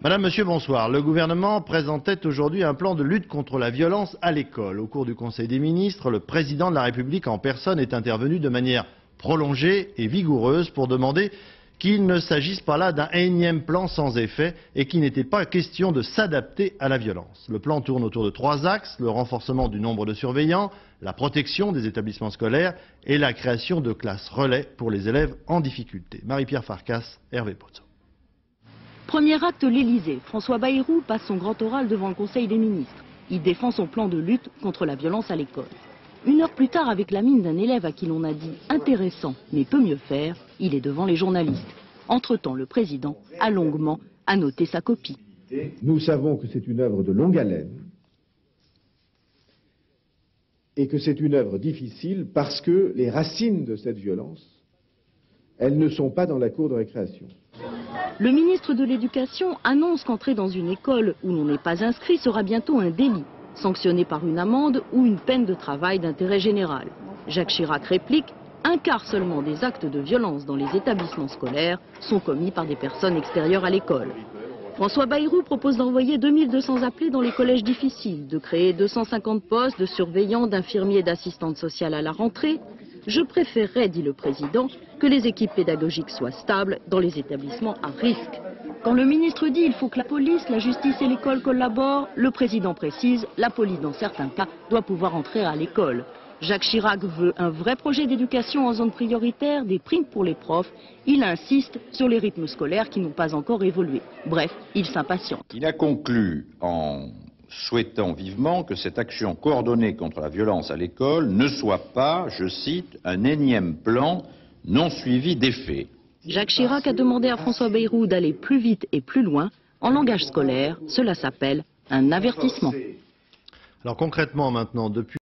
Madame, Monsieur, bonsoir. Le gouvernement présentait aujourd'hui un plan de lutte contre la violence à l'école. Au cours du Conseil des ministres, le président de la République en personne est intervenu de manière prolongée et vigoureuse pour demander qu'il ne s'agisse pas là d'un énième plan sans effet et qu'il n'était pas question de s'adapter à la violence. Le plan tourne autour de 3 axes, le renforcement du nombre de surveillants, la protection des établissements scolaires et la création de classes relais pour les élèves en difficulté. Marie-Pierre Farkas, Hervé Pozzo. Premier acte, l'Élysée. François Bayrou passe son grand oral devant le Conseil des ministres. Il défend son plan de lutte contre la violence à l'école. 1 heure plus tard, avec la mine d'un élève à qui l'on a dit intéressant, mais peut mieux faire, il est devant les journalistes. Entre-temps, le président a longuement annoté sa copie. Nous savons que c'est une œuvre de longue haleine et que c'est une œuvre difficile parce que les racines de cette violence, elles ne sont pas dans la cour de récréation. Le ministre de l'Éducation annonce qu'entrer dans une école où l'on n'est pas inscrit sera bientôt un délit, sanctionné par une amende ou une peine de travail d'intérêt général. Jacques Chirac réplique: 1/4 seulement des actes de violence dans les établissements scolaires sont commis par des personnes extérieures à l'école. François Bayrou propose d'envoyer 2200 appelés dans les collèges difficiles, de créer 250 postes de surveillants, d'infirmiers et d'assistantes sociales à la rentrée. Je préférerais, dit le président, que les équipes pédagogiques soient stables dans les établissements à risque. Quand le ministre dit qu'il faut que la police, la justice et l'école collaborent, le président précise, la police dans certains cas doit pouvoir entrer à l'école. Jacques Chirac veut un vrai projet d'éducation en zone prioritaire, des primes pour les profs. Il insiste sur les rythmes scolaires qui n'ont pas encore évolué. Bref, il s'impatiente. Il a conclu en souhaitant vivement que cette action coordonnée contre la violence à l'école ne soit pas, je cite, un énième plan non suivi d'effet. Jacques Chirac a demandé à François Bayrou d'aller plus vite et plus loin. En langage scolaire, cela s'appelle un avertissement. Alors concrètement maintenant, depuis